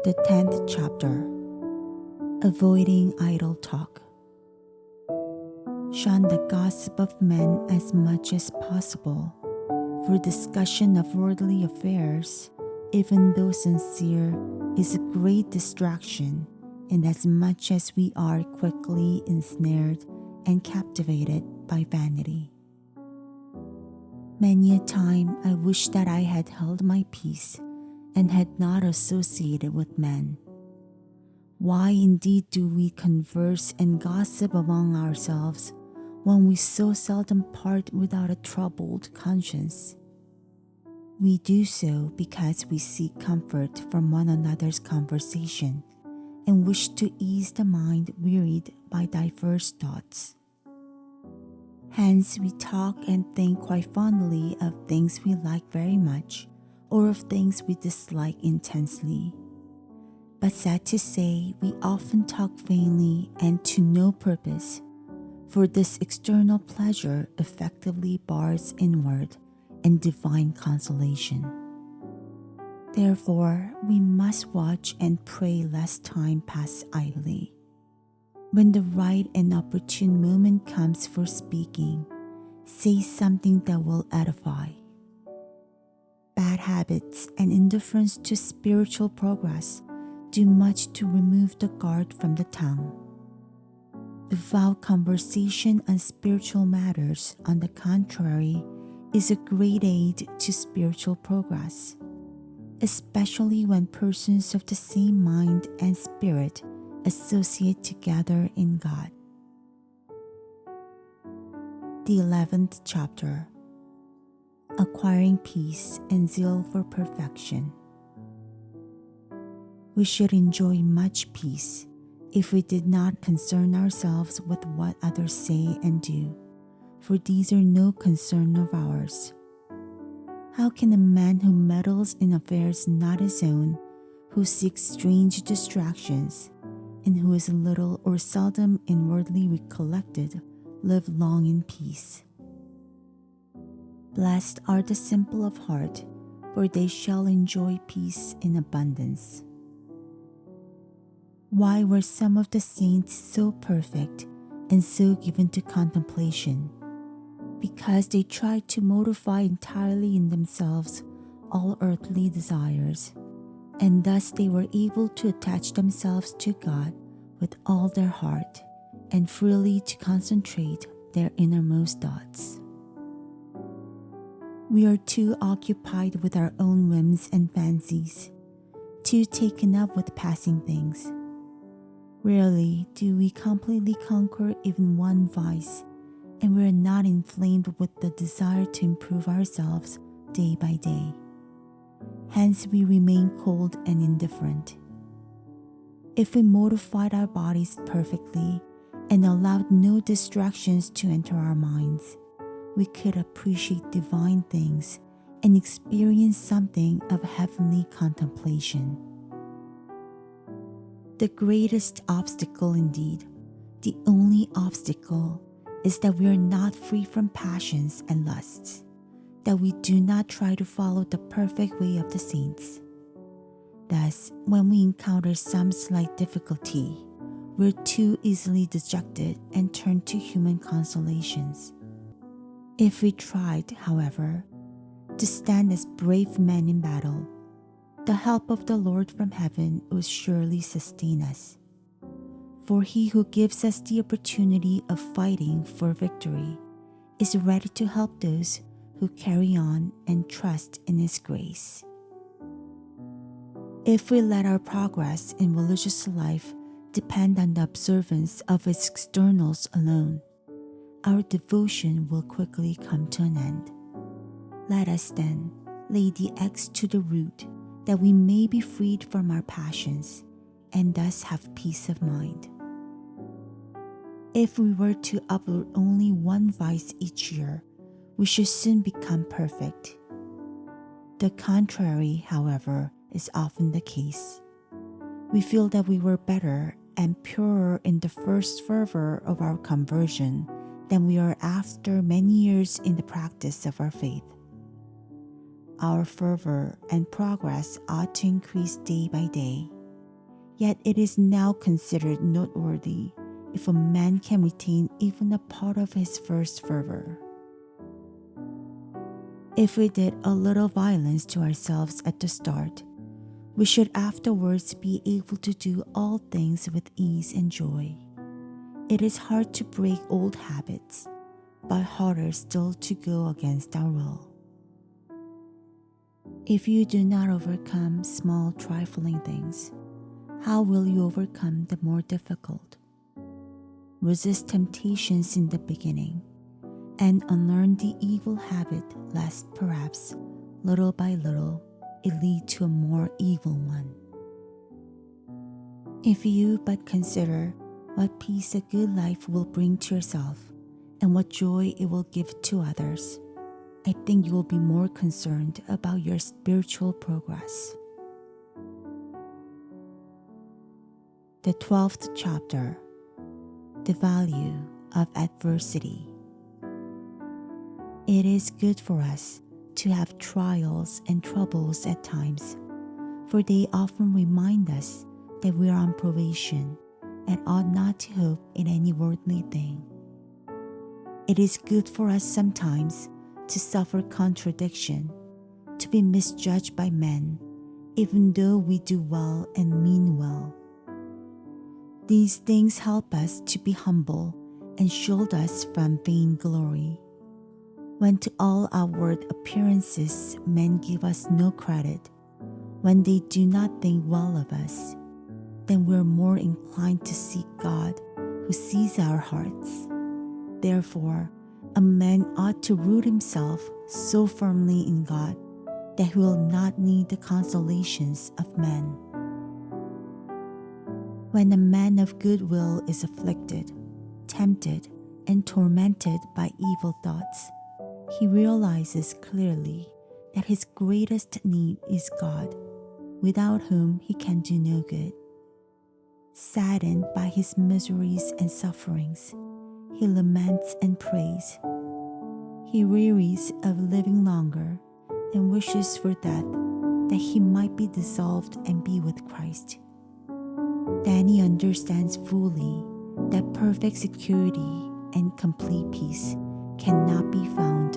The 10th chapter. Avoiding idle talk. Shun the gossip of men as much as possible, for discussion of worldly affairs, even though sincere, is a great distraction, inasmuch as we are quickly ensnared and captivated by vanity. Many a time I wish that I had held my peace and had not associated with men. Why indeed do we converse and gossip among ourselves when we so seldom part without a troubled conscience? We do so because we seek comfort from one another's conversation and wish to ease the mind wearied by diverse thoughts. Hence we talk and think quite fondly of things we like very much or of things we dislike intensely. But sad to say, we often talk vainly and to no purpose, for this external pleasure effectively bars inward and divine consolation. Therefore, we must watch and pray lest time pass idly. When the right and opportune moment comes for speaking, say something that will edify. Bad habits and indifference to spiritual progress do much to remove the guard from the tongue. Devout conversation on spiritual matters, on the contrary, is a great aid to spiritual progress, especially when persons of the same mind and spirit associate together in God. The 11th chapter. Acquiring peace and zeal for perfection. We should enjoy much peace if we did not concern ourselves with what others say and do, for these are no concern of ours. How can a man who meddles in affairs not his own, who seeks strange distractions, and who is little or seldom inwardly recollected, live long in peace? Blessed are the simple of heart, for they shall enjoy peace in abundance. Why were some of the saints so perfect and so given to contemplation? Because they tried to mortify entirely in themselves all earthly desires, and thus they were able to attach themselves to God with all their heart and freely to concentrate their innermost thoughts. We are too occupied with our own whims and fancies, too taken up with passing things. Rarely do we completely conquer even one vice, and we are not inflamed with the desire to improve ourselves day by day. Hence we remain cold and indifferent. If we mortified our bodies perfectly and allowed no distractions to enter our minds, we could appreciate divine things and experience something of heavenly contemplation. The greatest obstacle indeed, the only obstacle, is that we are not free from passions and lusts, that we do not try to follow the perfect way of the saints. Thus, when we encounter some slight difficulty, we're too easily dejected and turn to human consolations. If we tried, however, to stand as brave men in battle, the help of the Lord from heaven will surely sustain us. For he who gives us the opportunity of fighting for victory is ready to help those who carry on and trust in his grace. If we let our progress in religious life depend on the observance of its externals alone, our devotion will quickly come to an end. Let us then lay the axe to the root, that we may be freed from our passions and thus have peace of mind. If we were to uproot only one vice each year, we should soon become perfect. The contrary, however, is often the case. We feel that we were better and purer in the first fervor of our conversion than we are after many years in the practice of our faith. Our fervor and progress ought to increase day by day, Yet it is now considered noteworthy if a man can retain even a part of his first fervor. If we did a little violence to ourselves at the start, we should afterwards be able to do all things with ease and joy. It is hard to break old habits, but harder still to go against our will. If you do not overcome small trifling things, how will you overcome the more difficult? Resist temptations in the beginning, and unlearn the evil habit, lest perhaps, little by little, it lead to a more evil one. If you but consider what peace a good life will bring to yourself, and what joy it will give to others, I think you will be more concerned about your spiritual progress. The 12th chapter, the value of adversity. It is good for us to have trials and troubles at times, for they often remind us that we are on probation and ought not to hope in any worldly thing. It is good for us sometimes to suffer contradiction, to be misjudged by men, even though we do well and mean well. These things help us to be humble and shield us from vainglory. When to all outward appearances men give us no credit, when they do not think well of us, then we are more inclined to seek God, who sees our hearts. Therefore, a man ought to root himself so firmly in God that he will not need the consolations of men. When a man of good will is afflicted, tempted, and tormented by evil thoughts, he realizes clearly that his greatest need is God, without whom he can do no good. Saddened by his miseries and sufferings, he laments and prays. He wearies of living longer and wishes for death, that he might be dissolved and be with Christ. Then he understands fully that perfect security and complete peace cannot be found